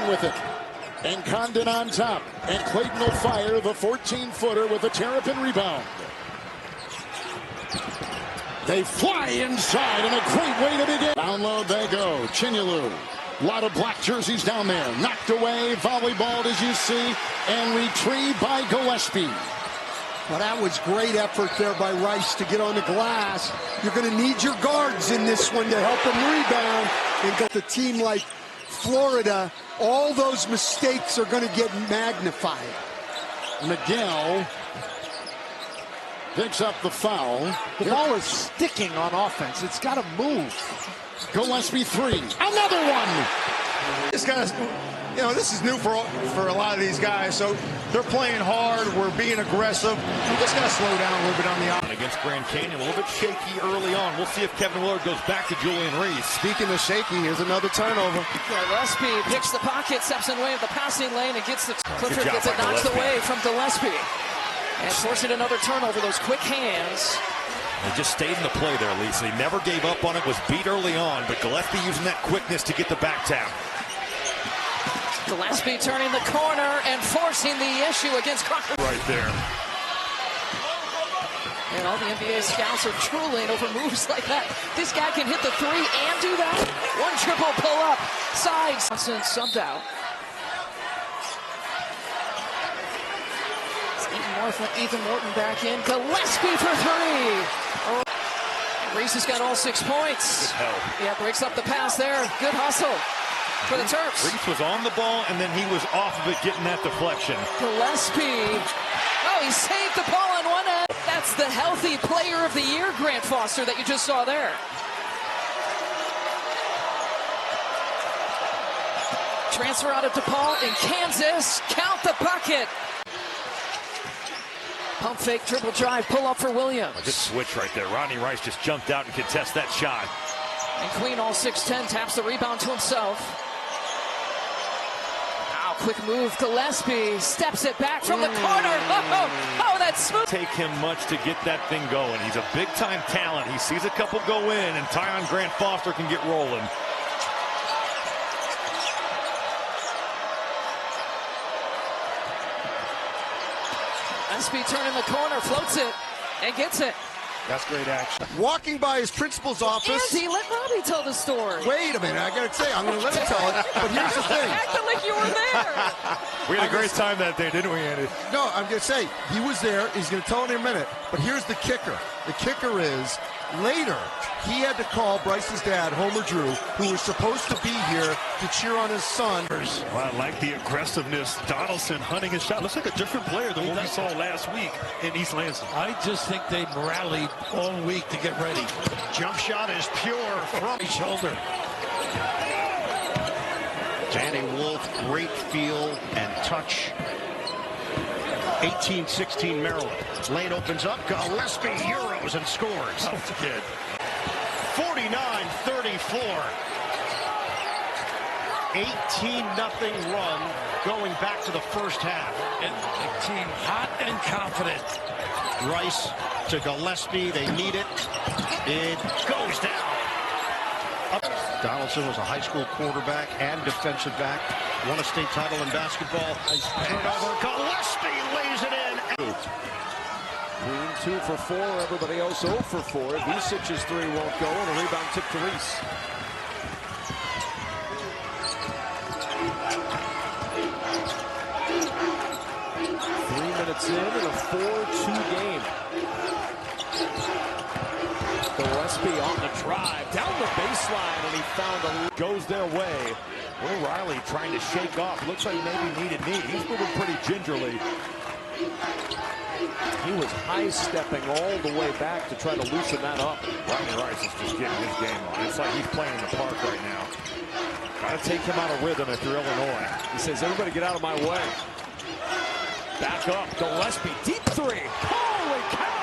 Clayton with it. And Condon on top. And Clayton will fire the 14-footer with a Terrapin rebound. They fly inside, and a great way to begin. Down low they go. Chinyalu. A lot of black jerseys down there. Knocked away, volleyballed as you see, and retrieved by Gillespie. Well, that was great effort there by Rice to get on the glass. You're going to need your guards in this one to help them rebound. And got the team like Florida, all those mistakes are going to get magnified. Miguel picks up the foul. The ball is sticking on offense. It's got to move. Gillespie three. Another one. This guy's, you know, this is new for a lot of these guys. So they're playing hard. We're being aggressive. We just got to slow down a little bit on the offense. Against Grand Canyon, a little bit shaky early on. We'll see if Kevin Willard goes back to Julian Reese. Speaking of shaky, here's another turnover. Gillespie picks the pocket, steps in the way of the passing lane, and gets the Clifford gets it knocked away from Gillespie. And forcing another turnover, those quick hands. He just stayed in the play there, Lisa. He never gave up on it, was beat early on, but Gillespie using that quickness to get the back tap. Gillespie turning the corner and forcing the issue against Crocker. Right there. And all the NBA scouts are drooling over moves like that. This guy can hit the three and do that. One triple pull up, sides. Johnson subbed out. Ethan Morton back in. Gillespie for three. Oh. Reese has got all 6 points. Yeah, breaks up the pass there. Good hustle for the Terps. Reese was on the ball, and then he was off of it getting that deflection. Gillespie. Oh, he saved the ball on one end. That's the healthy player of the year, Grant Foster, that you just saw there. Transfer out of DePaul in Kansas. Count the bucket. Pump fake, dribble drive, pull up for Williams. A good switch right there. Rodney Rice just jumped out and contested that shot. And Queen, all 6'10", taps the rebound to himself. Now, quick move. Gillespie steps it back from the corner. Oh, that's smooth. Take him much to get that thing going. He's a big-time talent. He sees a couple go in, and Tyon Grant Foster can get rolling. Gillespie turning the corner, floats it, and gets it. That's great action. Walking by his principal's office. Andy, let Robbie tell the story. Wait a minute, I gotta say, I'm gonna let him tell it. But here's the thing. Acting like you were there. We had a great time that day, didn't we, Andy? No, I'm gonna say he was there. He's gonna tell it in a minute. But here's the kicker. The kicker is later he had to call Bryce's dad, Homer Drew, who was supposed to be here to cheer on his son. Well, I like the aggressiveness. Donaldson hunting his shot. Looks like a different player than what we saw last week in East Lansing. I just think they rallied all week to get ready. Jump shot is pure from his shoulder. Danny Wolf, great feel and touch. 18-16 Maryland. Lane opens up. Gillespie euros and scores. Oh, kid. 49-34. 18-0 run going back to the first half. And the team hot and confident. Rice to Gillespie. They need it. It goes down. Donaldson was a high school quarterback and defensive back. Won a state title in basketball. Turnover. Gillespie lays it in. Green 2 for 4. Everybody else 0 for 4. Visic's 3 won't go, and a rebound tip to Reese. Minutes in a 4-2 game. Gillespie on the drive, down the baseline, and he found a goes their way. Will Riley trying to shake off. Looks like maybe needed knee. He's moving pretty gingerly. He was high-stepping all the way back to try to loosen that up. Rodney Rice is just getting his game on. It's like he's playing in the park right now. Got to take him out of rhythm if you're Illinois. He says, everybody get out of my way. Back up, Gillespie, deep three. Holy cow!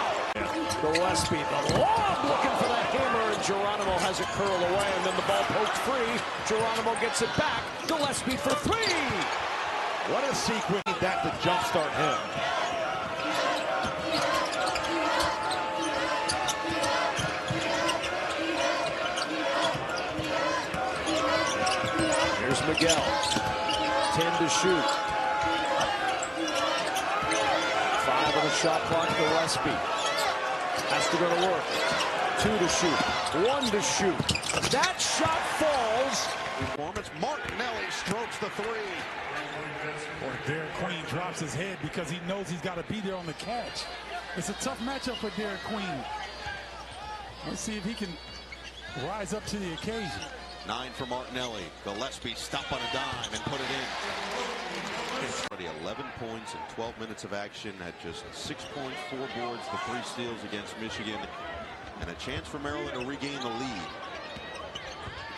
Gillespie, the lob, looking for that hammer, and Geronimo has it curl away, and then the ball poked free. Geronimo gets it back. Gillespie for three. What a sequence that to jumpstart him. Here's Miguel. 10 to shoot. 5 on the shot clock. Gillespie has to go to work. 2 to shoot. 1 to shoot. That shot falls. Performance. Martinelli strokes the three. Or Derek Queen drops his head because he knows he's got to be there on the catch. It's a tough matchup for Derek Queen. Let's see if he can rise up to the occasion. 9 for Martinelli. Gillespie stop on a dime and put it in. Already 11 points in 12 minutes of action. Had just 6 points, 4 boards, the 3 steals against Michigan, and a chance for Maryland to regain the lead.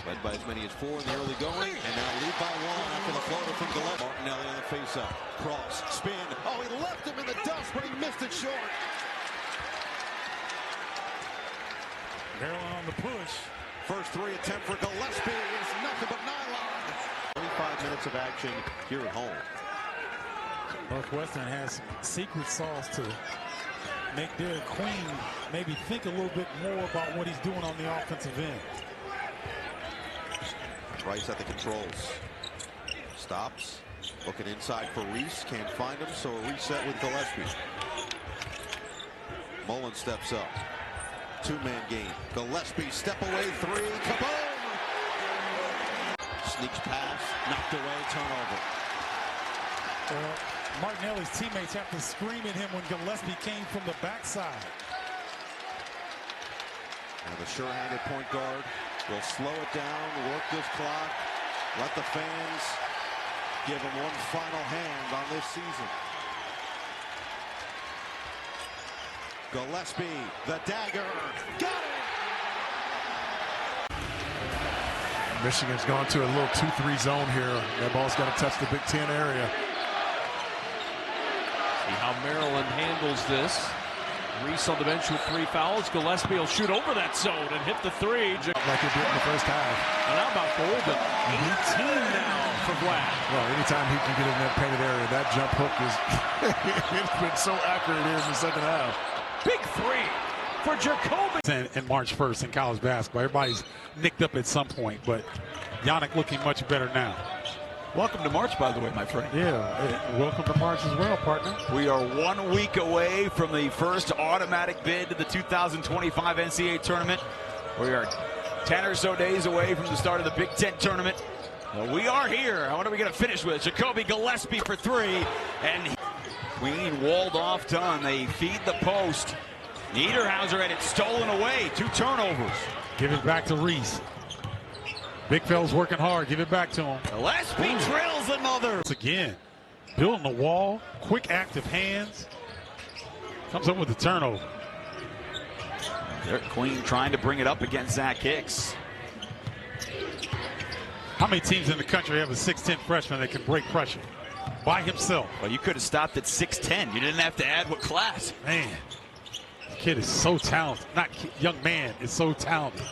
Led by as many as 4 in the early going, and now lead by 1 after the floater from Gillespie. Martinelli on the face-up. Cross, spin. Oh, he left him in the dust, but he missed it short. Maryland on the push. First 3 attempt for Gillespie is nothing but nylon. 25 minutes of action here at home. Northwestern has some secret sauce to make Derek Queen maybe think a little bit more about what he's doing on the offensive end. Rice at the controls. Stops. Looking inside for Reese. Can't find him, so a reset with Gillespie. Mullen steps up. 2-man game. Gillespie step away 3. Kaboom! Sneaks past. Knocked away. Turnover. Martinelli's teammates have to scream at him when Gillespie came from the backside. And the sure-handed point guard will slow it down, work this clock, let the fans give him one final hand on this season. Gillespie, the dagger, got it! Michigan's gone to a little 2-3 zone here. That ball's got to touch the Big Ten area. See how Maryland handles this. Reese on the bench with 3 fouls. Gillespie will shoot over that zone and hit the 3. Like it did in the first half. And how about Golden? 18 now for Vlad. Well, anytime he can get in that painted area, that jump hook is it's been so accurate here in the second half. Big 3 for JaKobi. And March 1st in college basketball. Everybody's nicked up at some point, but Yannick looking much better now. Welcome to March, by the way, my friend. Yeah, welcome to March as well, partner. We are 1 week away from the first automatic bid to the 2025 NCAA tournament. We are 10 or so days away from the start of the Big Ten tournament. Well, we are here. What are we going to finish with? JaKobi Gillespie for 3. And Queen walled off done. They feed the post. Niederhauser had it stolen away. 2 turnovers. Give it back to Reese. Big fella's working hard. Give it back to him. Gillespie drills another. Again, building the wall. Quick, active hands. Comes up with the turnover. Derek Queen trying to bring it up against Zach Hicks. How many teams in the country have a 6'10" freshman that can break pressure by himself? Well, you could have stopped at 6'10". You didn't have to add what class. Man, the kid is so talented. Not kid, young man is so talented.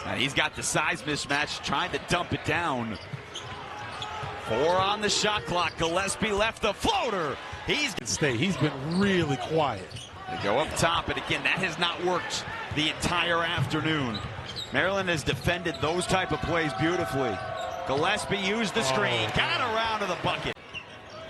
And he's got the size mismatch, trying to dump it down. 4 on the shot clock. Gillespie left the floater. He's been really quiet. They go up top, and again, that has not worked the entire afternoon. Maryland has defended those type of plays beautifully. Gillespie used the screen, got around to the bucket.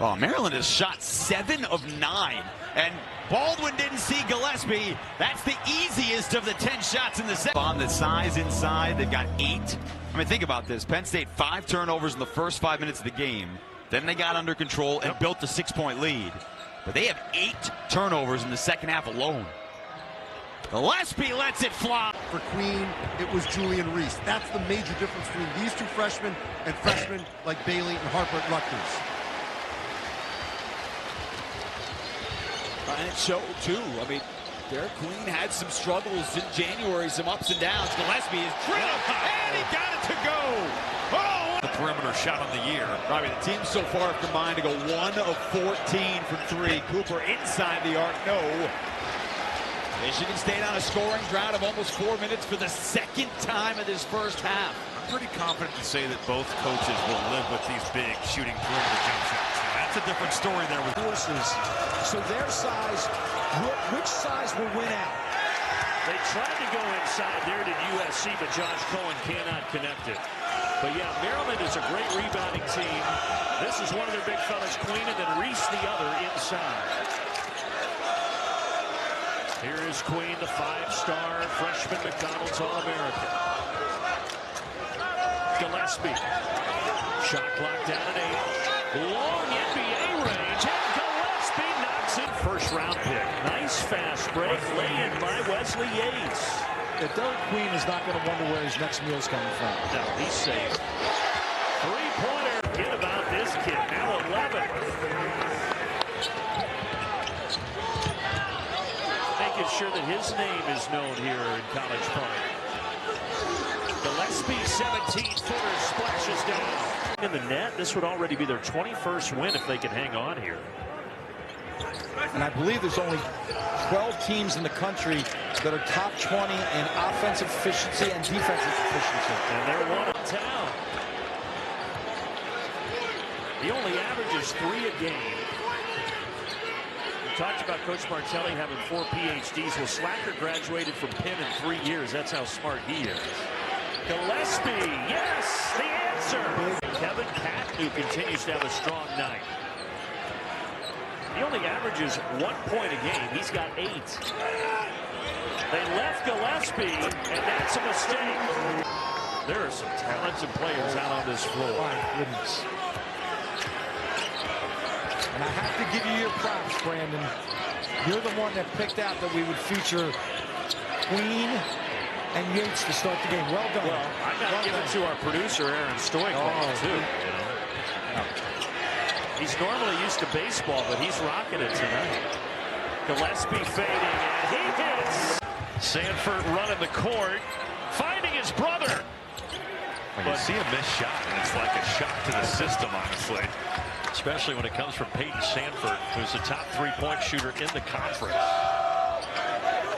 Oh, Maryland has shot 7 of 9, and Baldwin didn't see Gillespie. That's the easiest of the 10 shots in the set. On the size inside, they've got 8. I mean, think about this. Penn State 5 turnovers in the first 5 minutes of the game. Then they got under control and built a 6-point lead. But they have 8 turnovers in the second half alone. Gillespie lets it fly. For Queen, it was Julian Reese. That's the major difference between these 2 freshmen and freshmen like Bailey and Harper at Rutgers. And it showed, too. I mean, Derek Queen had some struggles in January, some ups and downs. Gillespie is drilled, and he got it to go. Oh! The perimeter shot of the year. I mean, the team so far have combined to go 1 of 14 from 3. Cooper inside the arc, no. Michigan State on a scoring drought of almost 4 minutes for the 2nd time in this first half. I'm pretty confident to say that both coaches will live with these big shooting perimeter jump shots. That's a different story there with forces. So their size, which size will win out? They tried to go inside there to USC, but Josh Cohen cannot connect it. But yeah, Maryland is a great rebounding team. This is one of their big fellas, Queen, and then Reese the other inside. Here is Queen, the 5-star freshman McDonald's All-American. Gillespie. Shot clock down at 8. Long NBA range, and Gillespie knocks in. First round pick. Nice fast break. Lay-in by Wesley Yates. Derek Queen is not going to wonder where his next meal's coming from. No, he's safe. Three-pointer. Forget about this kid. Now 11. Making sure that his name is known here in College Park. Gillespie, 17-footer, splashes down. In the net, this would already be their 21st win if they can hang on here. And I believe there's only 12 teams in the country that are top 20 in offensive efficiency and defensive efficiency. And they're one in town. He only averages 3 a game. We talked about Coach Martelli having 4 PhDs. Well, Slacker graduated from Penn in 3 years. That's how smart he is. Gillespie, yes, the answer. Kevin Patton, who continues to have a strong night. He only averages 1 point a game. He's got 8. They left Gillespie, and that's a mistake. There are some talented players out on this floor. My goodness. And I have to give you your props, Brandon. You're the one that picked out that we would feature Queen and Yates to start the game. Well done. Well, I got to give it to our producer, Aaron Stoichkov, too. He's normally used to baseball, but he's rocking it tonight. Gillespie fading, and he hits. Sanford running the court, finding his brother. Well, you see a missed shot, and it's like a shock to the system, honestly. Especially when it comes from Peyton Sanford, who's the top 3-point shooter in the conference.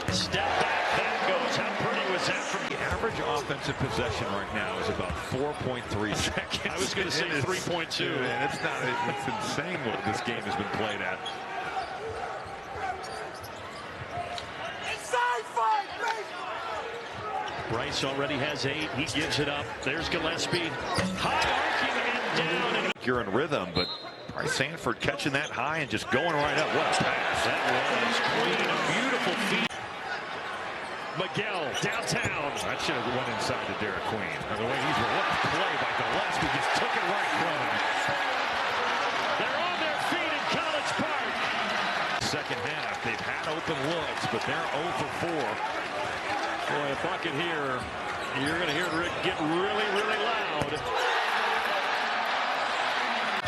Step back, that goes. How pretty was that from the average offensive possession right now is about 4.3 seconds. I was going to say 3.2. And it's insane what this game has been played at. Bryce already has 8. He gives it up. There's Gillespie. High arcing and down. And you're in rhythm, but Bryce Sanford catching that high and just going right up. What a pass. That was Queen. A beautiful feat. Miguel downtown. That should have went inside to Derek Queen. And the way he's what a play by Gillespie, just took it right from him. They're on their feet in College Park. Second half, they've had open looks, but they're 0 for 4. Boy, if I could hear, you're going to hear Rick get really, really loud.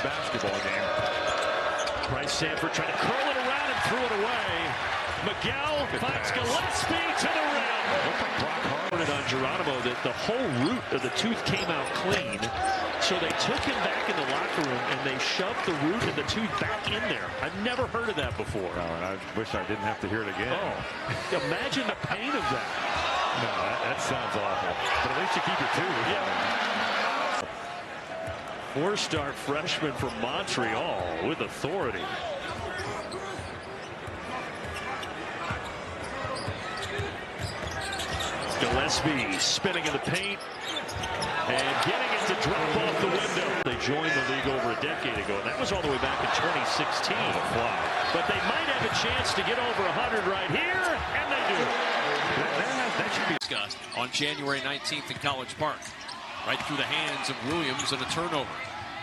Basketball game. Bryce Sanford trying to curl it around and threw it away. Miguel finds Gillespie to the rim. Looked like Brock Harden on Geronimo that the whole root of the tooth came out clean. So they took him back in the locker room and they shoved the root of the tooth back in there. I've never heard of that before. No, and I wish I didn't have to hear it again. Oh, imagine the pain of that. No, that sounds awful. But at least you keep your tooth. Yeah. 4-star freshman from Montreal with authority. Gillespie spinning in the paint and getting it to drop off the window. They joined the league over a decade ago, and that was all the way back in 2016. But they might have a chance to get over 100 right here, and they do. That should be discussed on January 19th in College Park. Right through the hands of Williams and a turnover.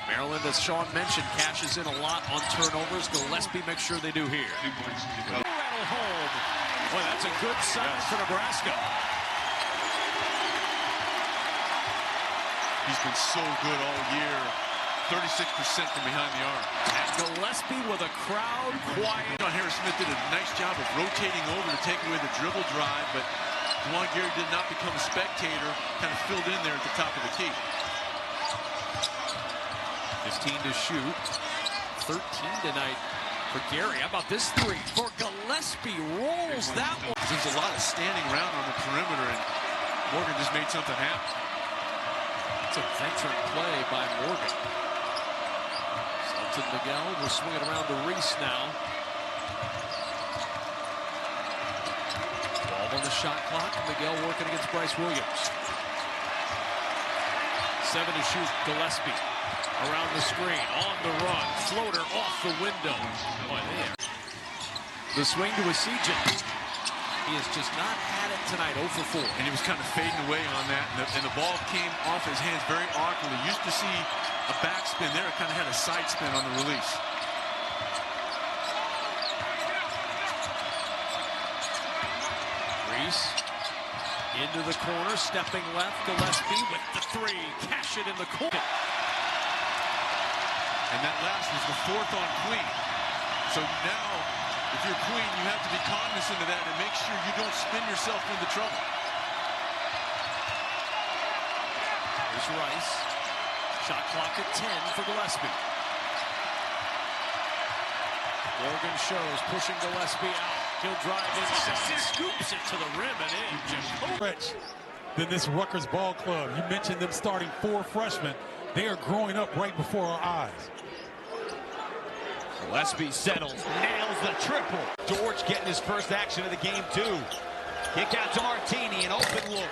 Maryland, as Sean mentioned, cashes in a lot on turnovers. Gillespie makes sure they do here. Rattle home. Boy, that's a good sign for Nebraska. He's been so good all year. 36% from behind the arc. And Gillespie with a crowd quiet. Harris Smith did a nice job of rotating over to take away the dribble drive, but Juwan Gary did not become a spectator, kind of filled in there at the top of the key. 15 to shoot. 13 tonight for Gary. How about this 3 for Gillespie? Rolls that one. There's a lot of standing around on the perimeter, and Morgan just made something happen. It's a veteran play by Morgan. Selton Miguel will swing it around to Reese now. Ball on the shot clock. Miguel working against Bryce Williams. 7 to shoot. Gillespie around the screen, on the run, floater off the window. Boy, man. The swing to a CJ. He has just not had it tonight, 0 for 4. And he was kind of fading away on that, and the ball came off his hands very awkwardly. Used to see a backspin there. It kind of had a side spin on the release. Reese into the corner, stepping left. Gillespie with the 3. Cash it in the corner. And that last was the 4th on Queen. So now, if you're Queen, you have to be cognizant of that and make sure you don't spin yourself into trouble. Here's Rice. Shot clock at 10 for Gillespie. Morgan shows, pushing Gillespie out. He'll drive inside, scoops it to the rim and in. JaKobi. Than this Rutgers ball club. You mentioned them starting 4 freshmen. They are growing up right before our eyes. Gillespie settles, nails the triple. George getting his first action of the game, too. Kick out to Martini, an open look.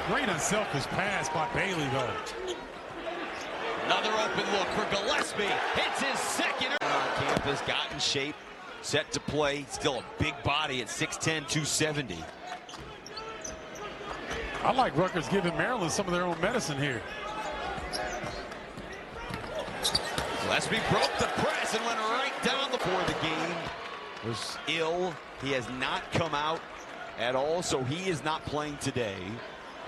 Great unselfish pass by Bailey, though. Another open look for Gillespie. Hits his second. On campus, got in shape, set to play. Still a big body at 6'10", 270. I like Rutgers giving Maryland some of their own medicine here. Gillespie broke the press and went right down before the game. Was ill. He has not come out at all, so he is not playing today.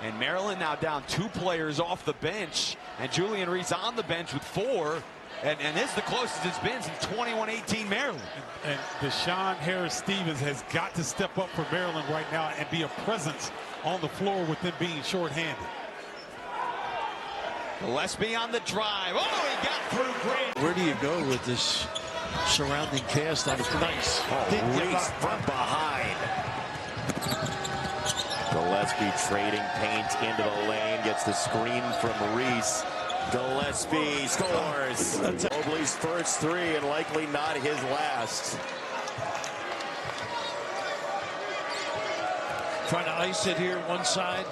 And Maryland now down 2 players off the bench, and Julian Reese on the bench with 4. And this is the closest it's been since 21-18 Maryland. And Deshaun Harris-Stevens has got to step up for Maryland right now and be a presence on the floor with them being shorthanded. Gillespie on the drive. Oh, he got through great. Where do you go with this surrounding cast? That was nice. Reese from behind. Gillespie trading paint into the lane, gets the screen from Reese. Gillespie scores. Mobley's first 3 and likely not his last. Trying to ice it here, one side.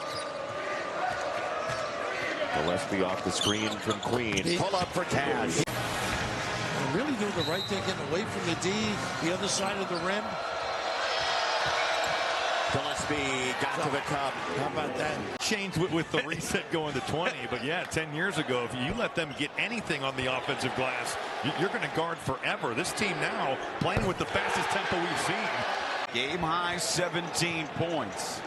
Gillespie off the screen from Queen. Pull up for Cash. Really doing the right thing, getting away from the D, the other side of the rim. Gillespie got to the cup. How about that? Changed with the reset going to 20, but yeah, 10 years ago, if you let them get anything on the offensive glass, you're going to guard forever. This team now playing with the fastest tempo we've seen. Game high 17 points.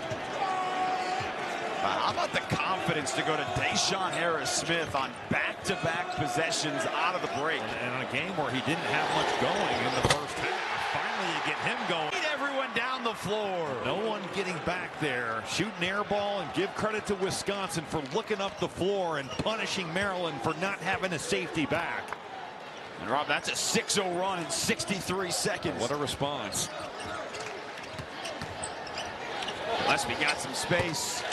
How about the confidence to go to Deshaun Harris-Smith on back-to-back possessions out of the break? And on a game where he didn't have much going in the first half, finally you get him going. Everyone down the floor. No one getting back there. Shoot an air ball, and give credit to Wisconsin for looking up the floor and punishing Maryland for not having a safety back. And Rob, that's a 6-0 run in 63 seconds. What a response. Gillespie got some space.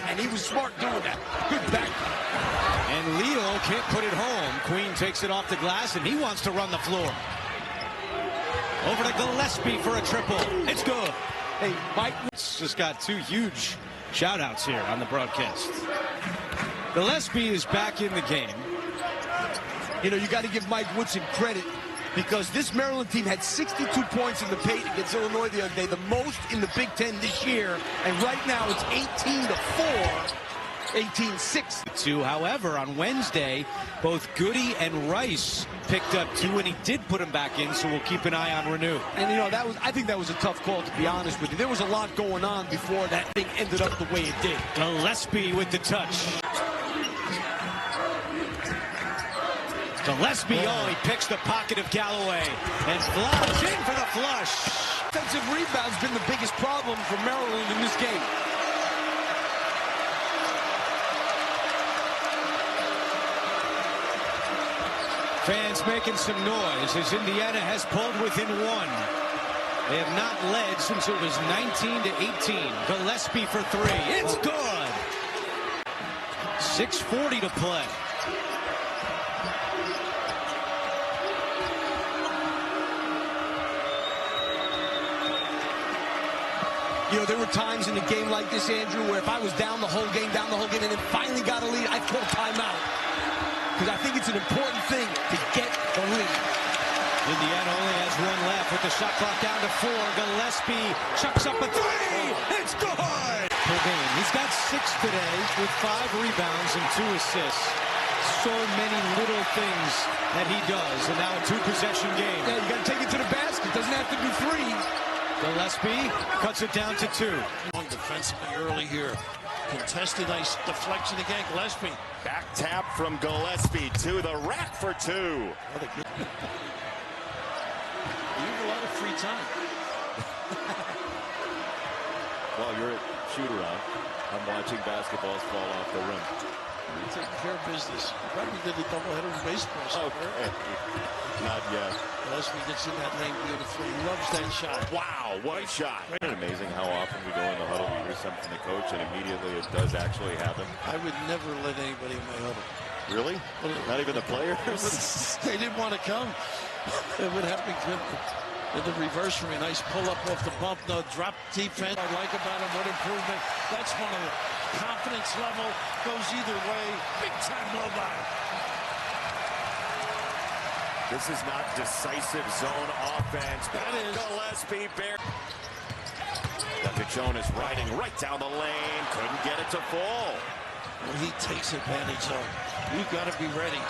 And he was smart doing that. Good back. And Leo can't put it home. Queen takes it off the glass, and he wants to run the floor. Over to Gillespie for a triple. It's good. Hey, Mike just got 2 huge shout-outs here on the broadcast. Gillespie is back in the game. You know, you got to give Mike Woodson credit, because this Maryland team had 62 points in the paint against Illinois the other day, the most in the Big Ten this year, and right now it's 18-4, 18-6. However, on Wednesday, both Goody and Rice picked up 2, and he did put them back in, so we'll keep an eye on Renew. And, you know, I think that was a tough call, to be honest with you. There was a lot going on before that thing ended up the way it did. Gillespie with the touch. Gillespie, he picks the pocket of Galloway and flies in for the flush. Defensive rebound's been the biggest problem for Maryland in this game. Fans making some noise as Indiana has pulled within 1. They have not led since it was 19-18. Gillespie for three. It's good. 6:40 to play. You know, there were times in a game like this, Andrew, where if I was down the whole game, and then finally got a lead, I'd call timeout. Because I think it's an important thing to get the lead. Indiana only has one left with the shot clock down to 4. Gillespie chucks up a three. It's good. Per game. He's got 6 today with 5 rebounds and 2 assists. So many little things that he does, and now a 2-possession game. Yeah, you got to take it to the basket. Doesn't have to be 3. Gillespie cuts it down to 2. Defensively early here. Contested, nice deflection again. Gillespie. Back tap from Gillespie to the rack for 2. You have a lot of free time. While you're at shoot-around, I'm watching basketballs fall off the rim. You take care of business. Probably did a doubleheader in baseball somewhere. Okay. Not yet. Gillespie gets in that lane beautifully. He loves that shot. Wow, what a shot. Isn't it amazing how often we go in the huddle, we hear something from the coach, and immediately it does actually happen? I would never let anybody in my huddle. Really? Not even the players? They didn't want to come. It would have been good. In the reverse for me, nice pull-up off the bump. No, drop defense. I like about him, what improvement. That's one of the confidence level. Goes either way. Big-time blow-by. This is not decisive zone offense. That is. Gillespie bare. Jonas riding right down the lane. Couldn't get it to fall. Well, he takes advantage of. You've got to be ready.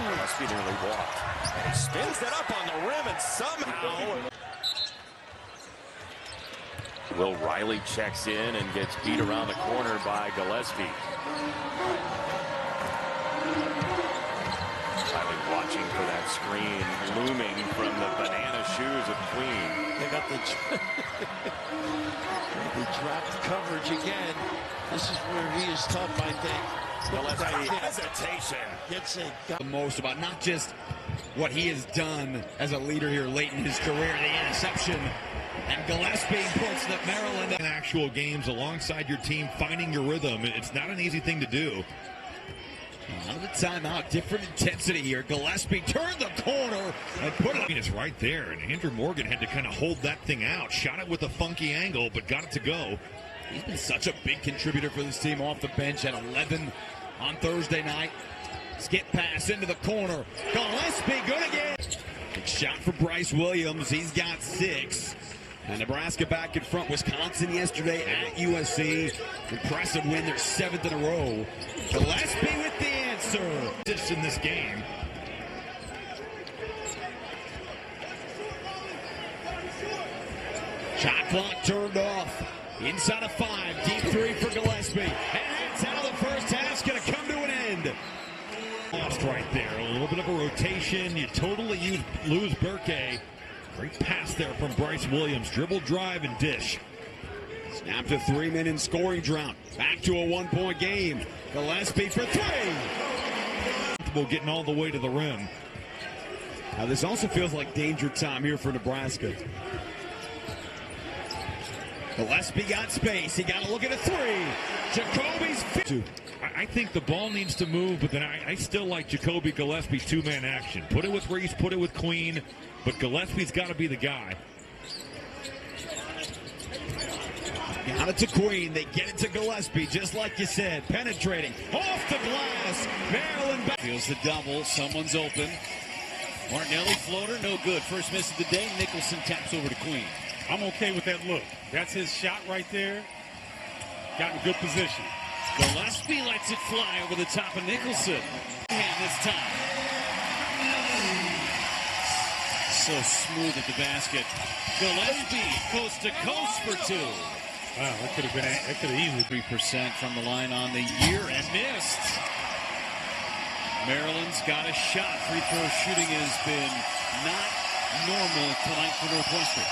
Gillespie nearly walked. And he spins it up on the rim and somehow... Will Riley checks in and gets beat around the corner by Gillespie. Riley watching for that screen looming from the banana shoes of Queen. They got the dropped coverage again. This is where he is tough, I think. Gillespie hesitation. Gets it. The most about not just what he has done as a leader here late in his career, the interception. And Gillespie puts the Maryland in actual games alongside your team, finding your rhythm. It's not an easy thing to do. Another timeout, different intensity here. Gillespie turned the corner and put it up. It's right there, and Andrew Morgan had to kind of hold that thing out. Shot it with a funky angle, but got it to go. He's been such a big contributor for this team off the bench at 11 on Thursday night. Skip pass into the corner. Gillespie, good again. Big shot for Bryce Williams. He's got 6. And Nebraska back in front. Wisconsin yesterday at USC. Impressive win, their 7th in a row. Gillespie with the answer. Just in this game. Shot clock turned off. Inside of 5. Deep 3 for Gillespie. And that's how the first half's going to come to an end. Lost right there. A little bit of a rotation. You totally lose Burke. Great pass there from Bryce Williams. Dribble, drive, and dish. Snap to 3-minute scoring drought. Back to a 1-point game. Gillespie for 3. Getting all the way to the rim. Now this also feels like danger time here for Nebraska. Gillespie got space. He got to look at a 3. JaKobi's 2. I think the ball needs to move, but then I still like JaKobi Gillespie's 2-man action. Put it with Reese, put it with Queen, but Gillespie's got to be the guy. Got it to Queen. They get it to Gillespie, just like you said. Penetrating. Off the glass. Maryland back. Feels the double. Someone's open. Martinelli floater, no good. First miss of the day. Nicholson taps over to Queen. I'm okay with that look. That's his shot right there. Got in good position. Gillespie lets it fly over the top of Nicholson. And this time. So smooth at the basket. Gillespie coast to coast for 2. Wow, that could have easily 3% from the line on the year and missed. Maryland's got a shot. Free throw shooting has been not normal tonight for Northwestern.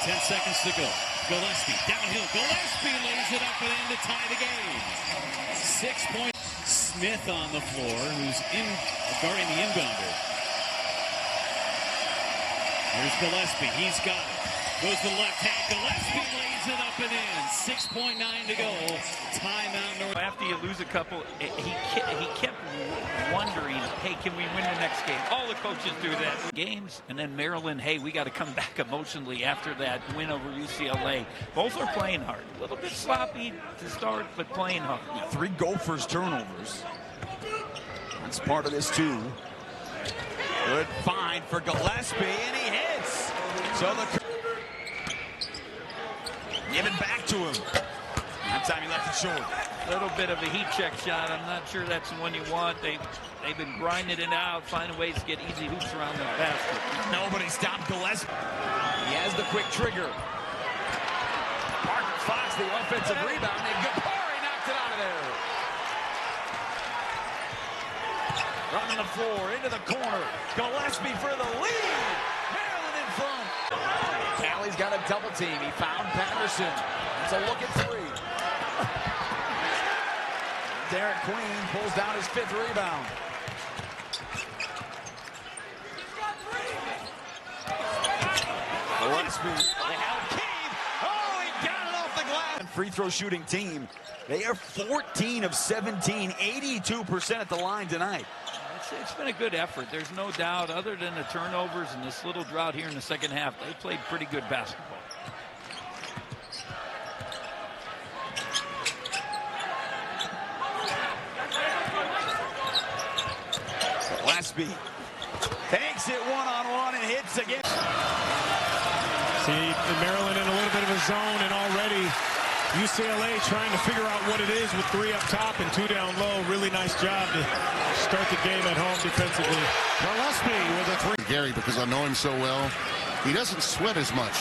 10 seconds to go. Gillespie downhill. Gillespie lays it up and in to tie the game. 6 points. Smith on the floor, who's guarding the inbounder. There's Gillespie. He's got it. Goes to the left hand. Gillespie lays it up and in. 6.9 to go. Timeout North. After you lose a couple, he kept wondering, hey, can we win the next game? All the coaches do that. Games, and then Maryland, hey, we got to come back emotionally after that win over UCLA. Both are playing hard. A little bit sloppy to start, but playing hard. 3 Gophers turnovers. That's part of this too. Good find for Gillespie, and he hits. So the give it back to him. That time he left it short. A little bit of a heat check shot. I'm not sure that's the one you want. They've been grinding it out, finding ways to get easy hoops around the basket. Nobody stopped Gillespie. He has the quick trigger. Parker Fox, the offensive rebound, and JaKobi knocked it out of there. Running the floor, into the corner. Gillespie for the lead. Maryland in front. Callie's got a double team. He found Patterson. It's a look at 3. Derek Queen pulls down his 5th rebound. Gillespie. They held Keith. Oh, he got it off the glass. Free throw shooting team. They are 14 of 17, 82% at the line tonight. It's been a good effort. There's no doubt, other than the turnovers and this little drought here in the second half, they played pretty good basketball. Gillespie takes it one-on-one and hits again. See, Maryland in a little bit of a zone, and already UCLA trying to figure out what it is with 3 up top and 2 down low. Really nice job to start the game at home defensively. Gillespie with a 3. Gary, because I know him so well, he doesn't sweat as much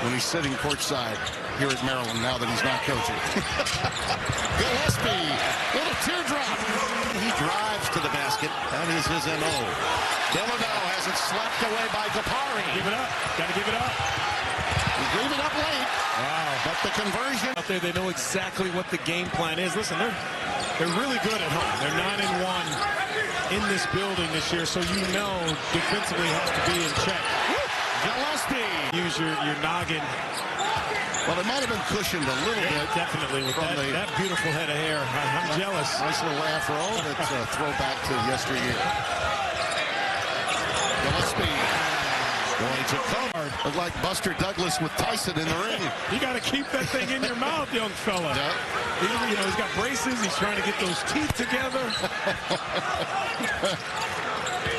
when he's sitting courtside here at Maryland now that he's not coaching. Gillespie, little teardrop. He drives to the basket. That is his M.O. Delano has it slapped away by Gapari. Give it up. Got to give it up. He's leaving up late. Wow. But the conversion. Out there, they know exactly what the game plan is. Listen, they're really good at home. They're 9-1 in this building this year, so you know defensively has to be in check. Gillespie. Use your noggin. Well, it might have been cushioned a little bit. Definitely with that beautiful head of hair. I'm jealous. Nice little afro. That's a throwback to yesteryear. Gillespie going to cover. Look like Buster Douglas with Tyson in the ring. You got to keep that thing in your mouth, young fella. Yeah. He's got braces. He's trying to get those teeth together.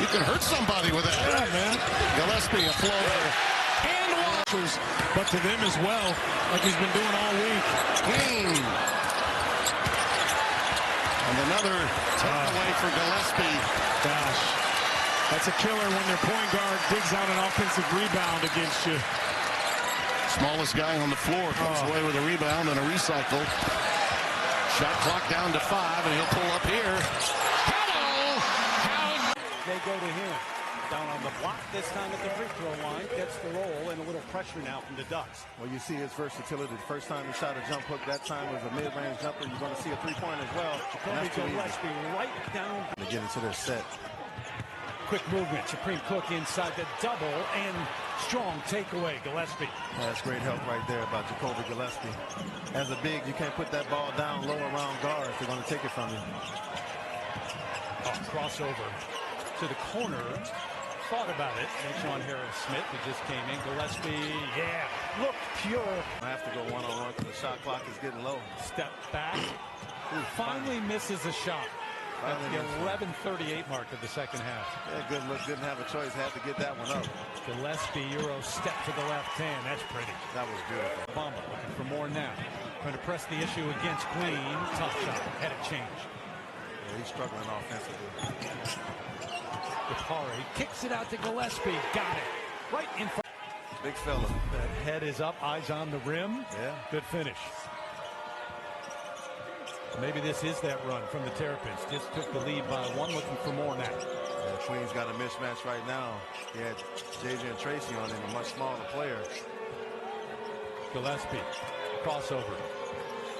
You can hurt somebody with that. Yeah, man. Gillespie, a floater. And watchers, but to them as well, like he's been doing all week. And another takeaway for Gillespie. Gosh, that's a killer when their point guard digs out an offensive rebound against you. Smallest guy on the floor comes away with a rebound and a recycle. Shot clock down to 5, and he'll pull up here. They go to him. Down on the block this time at the free throw line. Gets the roll and a little pressure now from the Ducks. Well, you see his versatility. The first time he shot a jump hook, that time was a mid-range jumper. You're going to see a three-point as well. JaKobi Gillespie right down. To get into their set. Quick movement. Supreme Cook inside the double and strong takeaway. Gillespie. That's great help right there by JaKobi Gillespie. As a big, you can't put that ball down low around guards. They're going to take it from you. Crossover to the corner. Thought about it. Sean Harris-Smith, who just came in. Gillespie, yeah, look pure. I have to go one-on-one because the shot clock is getting low. Step back. Finally misses a shot. At the 11:38 mark of the second half. Yeah, good look. Didn't have a choice. Had to get that one up. Gillespie, Euro step to the left hand. That's pretty. That was beautiful. Bamba looking for more now. Trying to press the issue against Queen. Tough shot. Had it changed. Yeah, he's struggling offensively. Gapari kicks it out to Gillespie. Got it. Right in front. Big fella. That head is up. Eyes on the rim. Yeah. Good finish. Maybe this is that run from the Terrapins. Just took the lead by 1. Looking for more now. Yeah, Queen's got a mismatch right now. He had JJ and Tracy on him, a much smaller player. Gillespie. Crossover.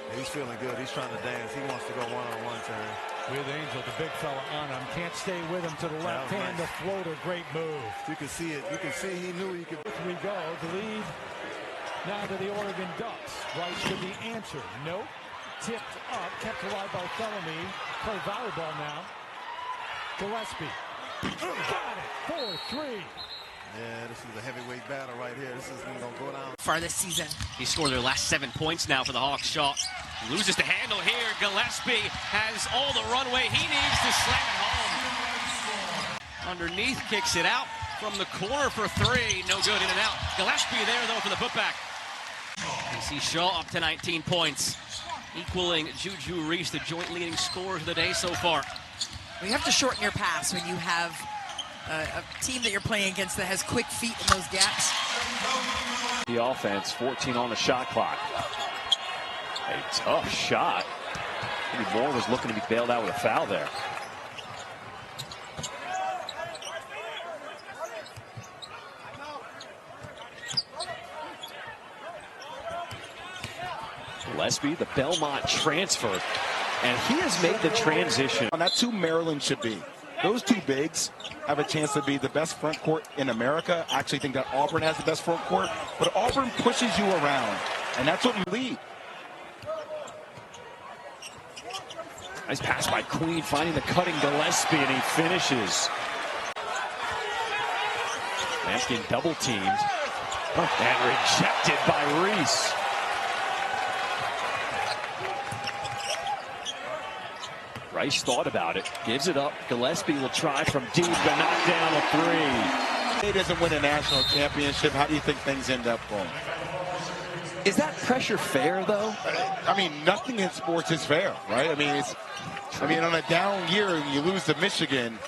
Yeah, he's feeling good. He's trying to dance. He wants to go one-on-one to him. With Angel, the big fella on him. Can't stay with him to the left hand. The floater, great move. You can see it. You can see he knew he could. We go. The lead now to the Oregon Ducks. Rice with the answer. Nope. Tipped up. Kept alive by Bellamy. Play volleyball now. Gillespie. Got it. 4-3. Yeah, this is a heavyweight battle right here. This is going to go down. Far this season. He scored their last 7 points now for the Hawks. Shaw loses the handle here. Gillespie has all the runway he needs to slam it home. Underneath, kicks it out from the corner for 3. No good, in and out. Gillespie there, though, for the putback. You see Shaw up to 19 points, equaling Juju Reese, the joint leading scorer of the day so far. You have to shorten your pass when you have a team that you're playing against that has quick feet in those gaps. The offense, 14 on the shot clock. A tough shot. Maybe Moore was looking to be bailed out with a foul there. Gillespie, the Belmont transfer, and he has made the transition. And that's who Maryland should be. Those two bigs have a chance to be the best front court in America. I actually think that Auburn has the best front court, but Auburn pushes you around, and that's what we lead. Nice pass by Queen, finding the cutting Gillespie, and he finishes. Lampkin double teamed and rejected by Reese. Rice thought about it, gives it up. Gillespie will try from deep, but knocked down a 3. He doesn't win a national championship. How do you think things end up going? Is that pressure fair, though? I mean, nothing in sports is fair, right? I mean, on a down year, you lose to Michigan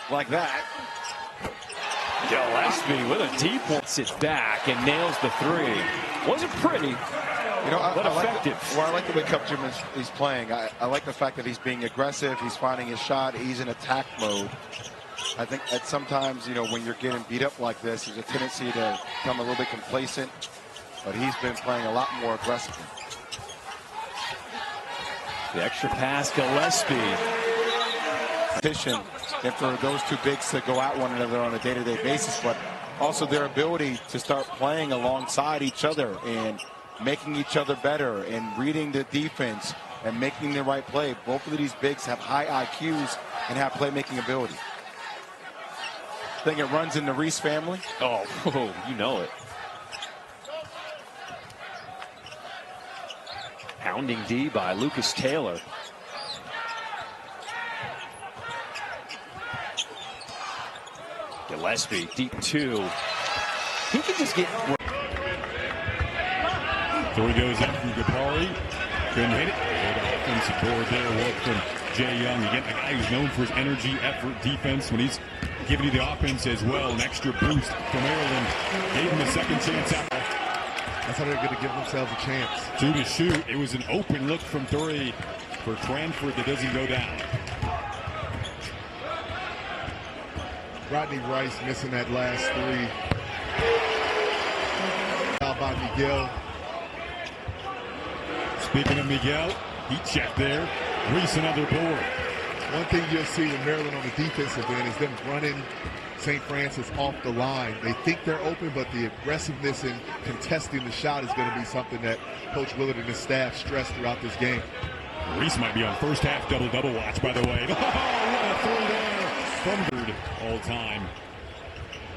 like that. Gillespie with a deep one. Sits back and nails the 3. Wasn't pretty. You know, but effective. I like the way Cup Jim is playing. I like the fact that he's being aggressive. He's finding his shot. He's in attack mode. I think that sometimes, you know, when you're getting beat up like this, there's a tendency to become a little bit complacent. But he's been playing a lot more aggressively. The extra pass, Gillespie. And for those two bigs to go at one another on a day-to-day basis, but also their ability to start playing alongside each other and making each other better and reading the defense and making the right play. Both of these bigs have high IQs and have playmaking ability. I think it runs in the Reese family. Oh, you know it. Pounding D by Lucas Taylor. Gillespie, deep 2. He can just get... So he goes up from Gapari. Couldn't hit it. Good offensive board there. Work from Jay Young. Again, a guy who's known for his energy, effort, defense. When he's giving you the offense as well, an extra boost from Maryland. Gave him a second chance out. That's how they're going to give themselves a chance. 2 to shoot. It was an open look from 3 for Cranford that doesn't go down. Rodney Rice missing that last 3. Foul by Miguel. Speaking of Miguel, heat check there. Reese another board. One thing you'll see with Maryland on the defensive end is them running St. Francis off the line. They think they're open, but the aggressiveness in contesting the shot is going to be something that Coach Willard and his staff stress throughout this game. Reese might be on first half double-double watch, by the way. Oh, what a 3 there from all time.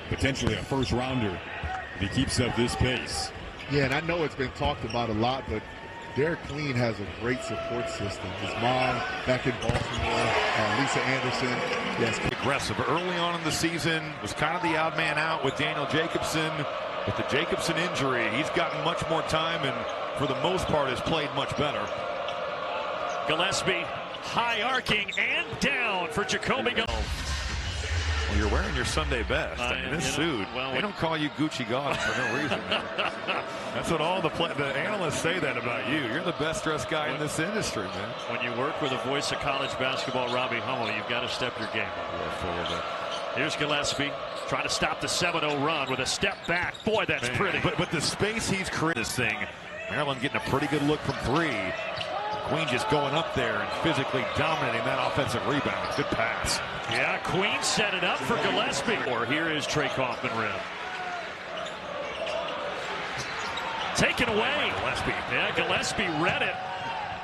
Potentially a first rounder if he keeps up this pace. Yeah, and I know it's been talked about a lot, but Derek Queen has a great support system. His mom back in Baltimore, Lisa Anderson. Yes, aggressive early on in the season, was kind of the odd man out with Daniel Jacobson. With the Jacobson injury, he's gotten much more time and for the most part has played much better. Gillespie high arcing and down for JaKobi. Well, you're wearing your Sunday best. I mean, this suit, well, they don't call you Gucci God for no reason. That's what all the analysts say that about you. You're the best dressed guy in this industry, man. When you work with the voice of college basketball, Robbie Hummel, you've got to step your game up. Here's Gillespie trying to stop the 7-0 run with a step back. Boy, that's pretty. But the space he's created this thing, Maryland getting a pretty good look from 3. Queen just going up there and physically dominating that offensive rebound. Good pass. Yeah, Queen set it up for Gillespie. Or here is Trey Kaufman rim. Taken away. Gillespie. Yeah, Gillespie read it.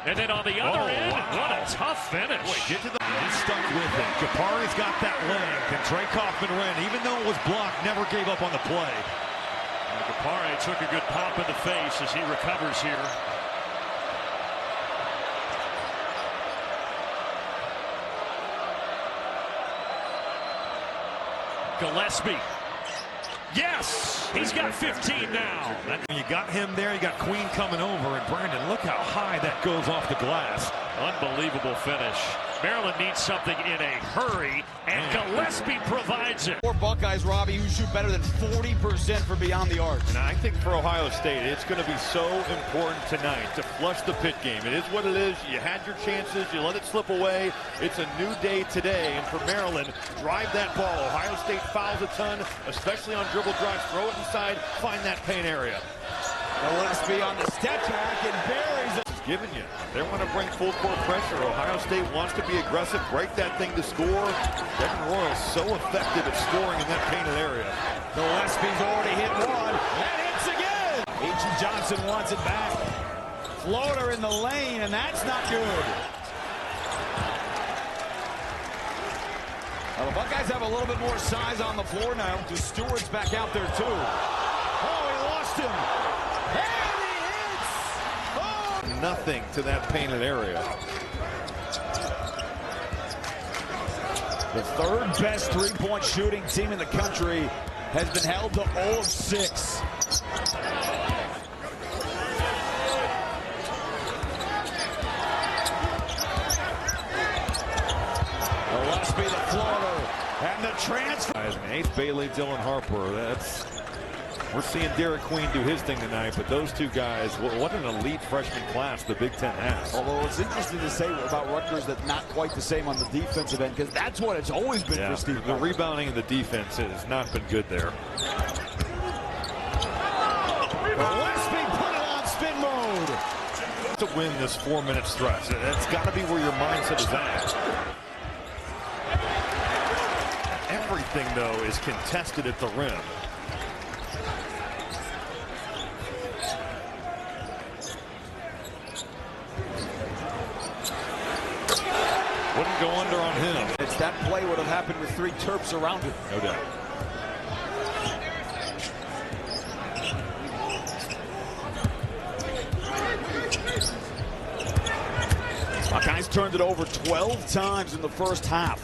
And then on the other end, what a tough finish. Wait, get to the... He's stuck with it. Jabari's got that leg. And Trey Kaufman ran, even though it was blocked, never gave up on the play. Jabari took a good pop in the face as he recovers here. Gillespie. Yes! He's got 15 now. You got him there, you got Queen coming over, and Brandon, look how high that goes off the glass. Unbelievable finish. Maryland needs something in a hurry, and Gillespie provides it. Four Buckeyes, Robbie, who shoot better than 40% from beyond the arc. And I think for Ohio State, it's going to be so important tonight to flush the pit game. It is what it is. You had your chances. You let it slip away. It's a new day today. And for Maryland, drive that ball. Ohio State fouls a ton, especially on dribble drives. Throw it inside. Find that paint area. Gillespie on the step back and buries it. Giving you. They want to bring full court pressure. Ohio State wants to be aggressive, break that thing to score. Devin Royal's so effective at scoring in that painted area. Gillespie's already hit one and hits again. H.E. Johnson wants it back. Floater in the lane, and that's not good. Well, the Buckeyes have a little bit more size on the floor now. Stewart's back out there too. Oh, he lost him. Nothing to that painted area. The third best three-point shooting team in the country has been held to 0 of 6. Gillespie the floater and the transfer. Ace Bailey, Dylan Harper. We're seeing Derek Queen do his thing tonight, but those two guys, what an elite freshman class the Big Ten has. Although it's interesting to say about Rutgers that not quite the same on the defensive end, because that's what it's always been for Steve. The rebounding and the defense has not been good there. Gillespie put it on spin mode. To win this 4-minute stretch, that's got to be where your mindset is at. Everything, though, is contested at the rim. Wouldn't go under on him. It's that play would have happened with 3 Terps around it. No doubt. Buckeyes turned it over 12 times in the first half.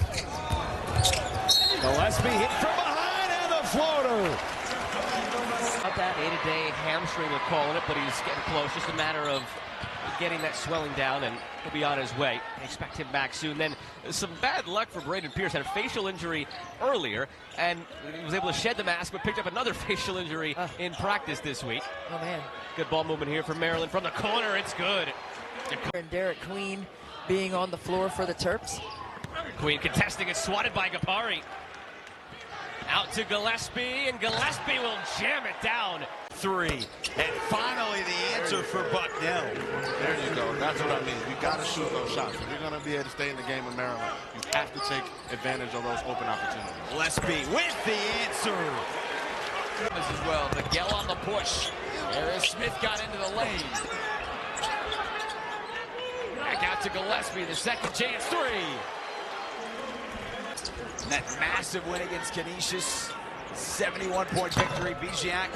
Gillespie hit from behind and the floater. About that day-to-day hamstring, they're calling it, but he's getting close. Just a matter of getting that swelling down, and he'll be on his way. Expect him back soon. Then some bad luck for Braden Pierce. Had a facial injury earlier, and he was able to shed the mask, but picked up another facial injury in practice this week. Oh, man. Good ball movement here for Maryland from the corner. It's good. And Derek Queen being on the floor for the Terps. Queen contesting it, swatted by Gapari. Out to Gillespie, and Gillespie will jam it down. 3. And finally the answer for Bucknell. There you go. That's what I mean. You got to shoot those shots. If you're going to be able to stay in the game in Maryland, you have to take advantage of those open opportunities. Gillespie with the answer. As well. Miguel on the push. Harris Smith got into the lane. Back out to Gillespie. The second chance. 3. And that massive win against Canisius. 71-point victory. Biziak.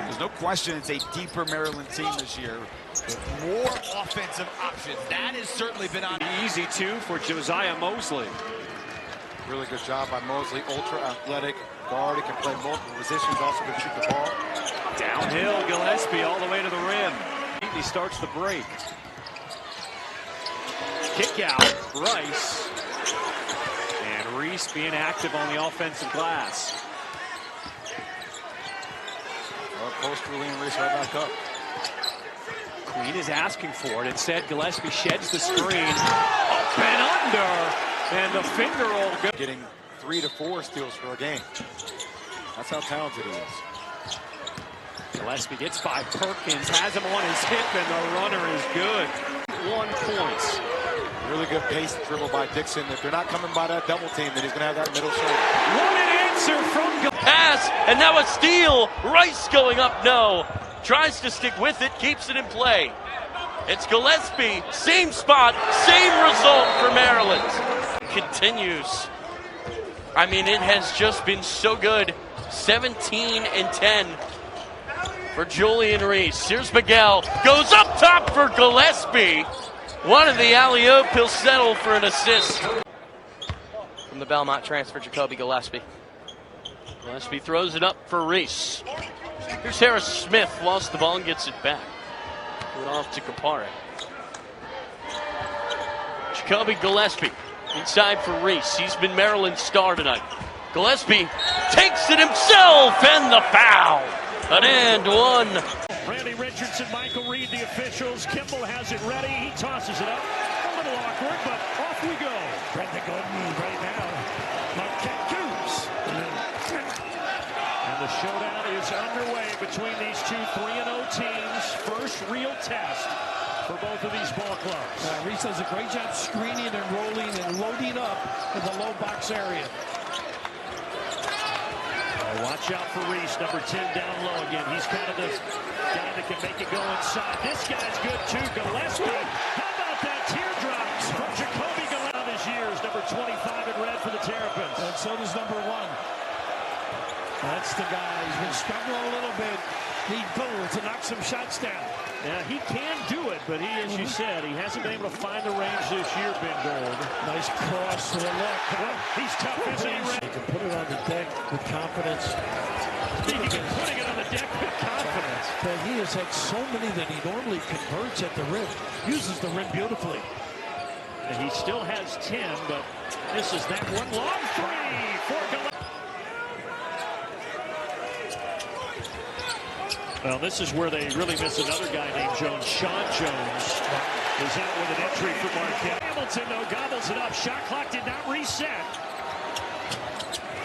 There's no question it's a deeper Maryland team this year with more offensive options. That has certainly been on. Easy, too, for Josiah Mosley. Really good job by Mosley. Ultra athletic guard. He can play multiple positions. Also can shoot the ball. Downhill, Gillespie all the way to the rim. He starts the break. Kick out, Bryce. And Reese being active on the offensive glass. Well, post William Reese right back up. Queen is asking for it. Instead, Gillespie sheds the screen. Up and under. And the finger roll. Getting 3 to 4 steals for a game. That's how talented he is. Gillespie gets by Perkins, has him on his hip, and the runner is good. 1 point. Really good pace dribble by Dixon. If they're not coming by that double team, then he's going to have that middle shoulder. What an answer from pass, and now a steal. Rice going up, no. Tries to stick with it, keeps it in play. It's Gillespie, same spot, same result for Maryland. Continues. I mean, it has just been so good. 17-10 for Julian Reese. Here's Miguel, goes up top for Gillespie. One of the alley-oop, he'll settle for an assist. From the Belmont transfer, JaKobi Gillespie. Gillespie throws it up for Reese. Here's Harris Smith, lost the ball and gets it back. Put it off to Kapare. JaKobi Gillespie inside for Reese. He's been Maryland's star tonight. Gillespie takes it himself and the foul. An and one. Randy Richardson, Michael Reed, the officials. Kimball has it ready. He tosses it up. A little awkward, but off we go. Brenda Gooden right now. Marquette Coops. And the showdown is underway between these two 3-0 teams. First real test for both of these ball clubs. Reese does a great job screening and rolling and loading up in the low box area. Watch out for Reese, number 10 down low again. He's kind of the guy that can make it go inside. This guy's good too, Gillespie. How about that teardrops from JaKobi Gillespie this year's number 25 in red for the Terrapins. And so does number 1. That's the guy. He's been struggling a little bit. Need goal to knock some shots down. Yeah, he can do it, but he, as you said, he hasn't been able to find the range this year, Ben Gold. Nice cross to the left. He's tough, isn't he? He can put it on the deck with confidence. Speaking of putting it on the deck with confidence. But he has had so many that he normally converts at the rim. Uses the rim beautifully. And he still has 10, but this is that one long three for Gillespie. Well, this is where they really miss another guy named Jones. Sean Jones is out with an entry for Marquette. Hamilton, though, gobbles it up. Shot clock did not reset.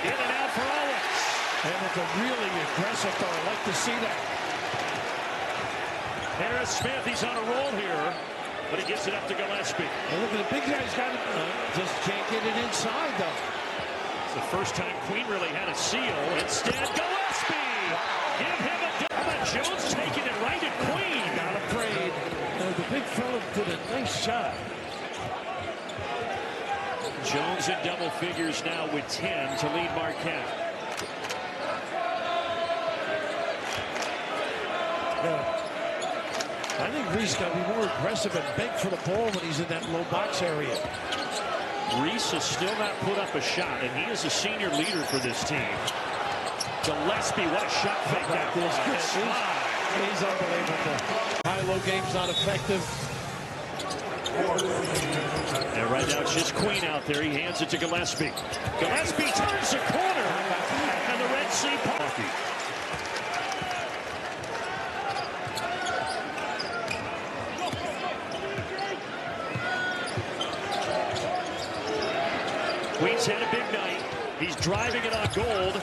In and out for Owens. Hamilton really aggressive, though. I like to see that. Harris Smith, he's on a roll here, but he gets it up to Gillespie. And look at the big guy's got it. Just can't get it inside, though. It's the first time Queen really had a seal. Instead, Gillespie! Give him a... How about Jones taking it right at Queen? Not afraid. The big fella did a nice shot. Jones in double figures now with 10 to lead Marquette. I think Reese got to be more aggressive and beg for the ball when he's in that low box area. Reese has still not put up a shot, and he is a senior leader for this team. Gillespie, what a shot fake that was. He's unbelievable. High-low game's not effective. And right now it's just Queen out there. He hands it to Gillespie. Gillespie turns the corner, and the Red Sea Party. Queen's had a big night. He's driving it on Gold.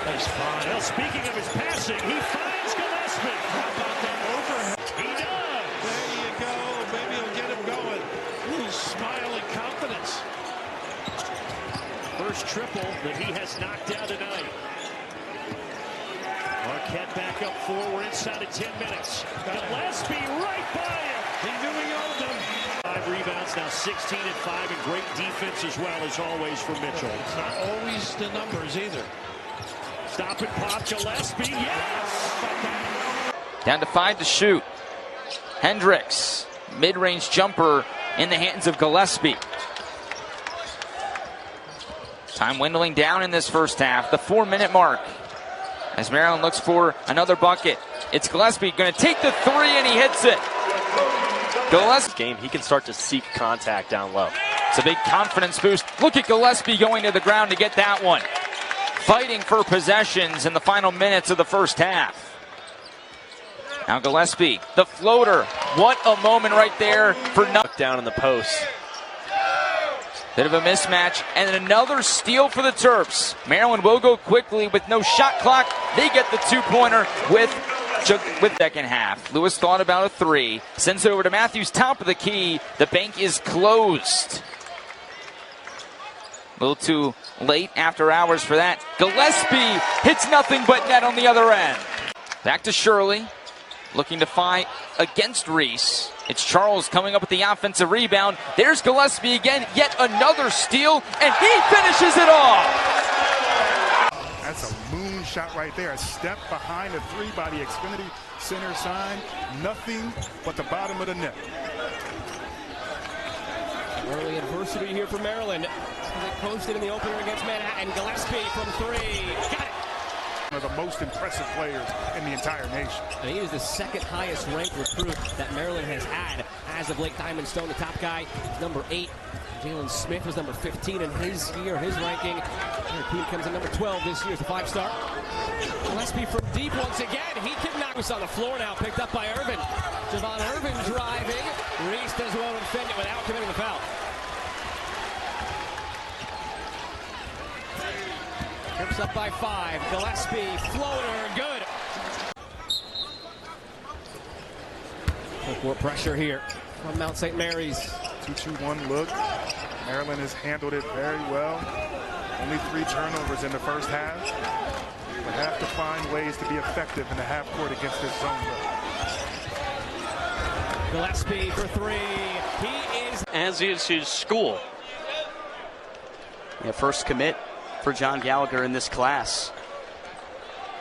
Nice find. Well, speaking of his passing, he finds Gillespie. How about that overhead? He does. There you go. Maybe he'll get him going. A little smile and confidence. First triple that he has knocked down tonight. Marquette back up 4. We're inside of 10 minutes. Gillespie right by him. He knew he owned him. 5 rebounds, now 16 and 5, and great defense as well as always for Mitchell. It's not always the numbers either. Stop and pop, Gillespie, yes! Down to 5 to shoot. Hendricks, mid-range jumper in the hands of Gillespie. Time dwindling down in this first half, the 4-minute mark. As Maryland looks for another bucket. It's Gillespie going to take the 3 and he hits it. Gillespie game, he can start to seek contact down low. It's a big confidence boost. Look at Gillespie going to the ground to get that one. Fighting for possessions in the final minutes of the first half. Now Gillespie, the floater. What a moment right there for down in the post. Bit of a mismatch, and another steal for the Terps. Maryland will go quickly with no shot clock. They get the two-pointer with second half. Lewis thought about a three. Sends it over to Matthews, top of the key. The bank is closed. A little too late after hours for that. Gillespie hits nothing but net on the other end. Back to Shirley, looking to fight against Reese. It's Charles coming up with the offensive rebound. There's Gillespie again, yet another steal, and he finishes it off. That's a moon shot right there. A step behind the three by the Xfinity center sign. Nothing but the bottom of the net. Early adversity here for Maryland. They posted in the opener against Manhattan. Gillespie from three. Got it. One of the most impressive players in the entire nation. And he is the second highest ranked recruit that Maryland has had as of late. Diamond Stone, the top guy, number 8. Jalen Smith was number 15 in his year, his ranking. Eric Queen comes in number 12 this year as a 5-star. Gillespie from deep once again. He kidnapped us on the floor now, picked up by Irvin. Javon Irvin driving. Reese does well to defend it without committing the foul. Trips up by 5. Gillespie, floater, good. More pressure here from Mount St. Mary's. 2-2-1 look. Maryland has handled it very well. Only 3 turnovers in the first half. But have to find ways to be effective in the half court against this zone look. Gillespie for 3. He is. As is his school. Yeah, first commit for John Gallagher in this class.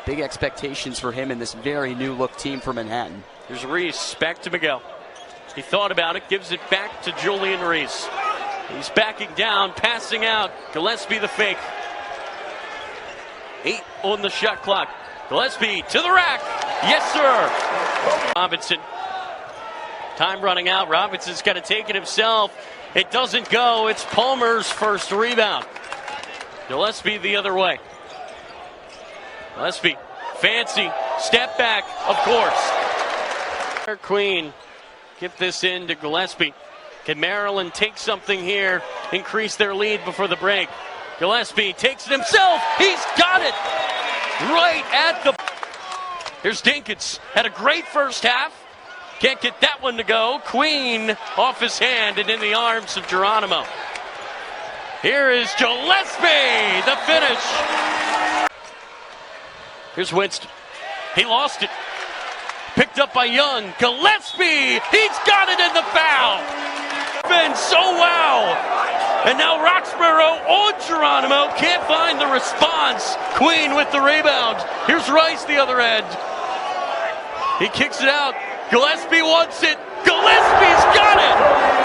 Big expectations for him in this very new look team for Manhattan. Here's Reese, back to Miguel. He thought about it, gives it back to Julian Reese. He's backing down, passing out. Gillespie the fake. 8 on the shot clock. Gillespie to the rack. Yes, sir. Robinson. Time running out. Robinson's got to take it himself. It doesn't go. It's Palmer's first rebound. Gillespie the other way. Gillespie, fancy, step back, of course. Queen, get this in to Gillespie. Can Maryland take something here, increase their lead before the break? Gillespie takes it himself. He's got it right at the... Here's Dinkins. Had a great first half. Can't get that one to go. Queen off his hand and in the arms of Geronimo. Here is Gillespie, the finish. Here's Winston. He lost it. Picked up by Young. Gillespie, he's got it in the foul. Been so wow. And now Roxborough on Geronimo. Can't find the response. Queen with the rebound. Here's Rice the other end. He kicks it out. Gillespie wants it. Gillespie's got it.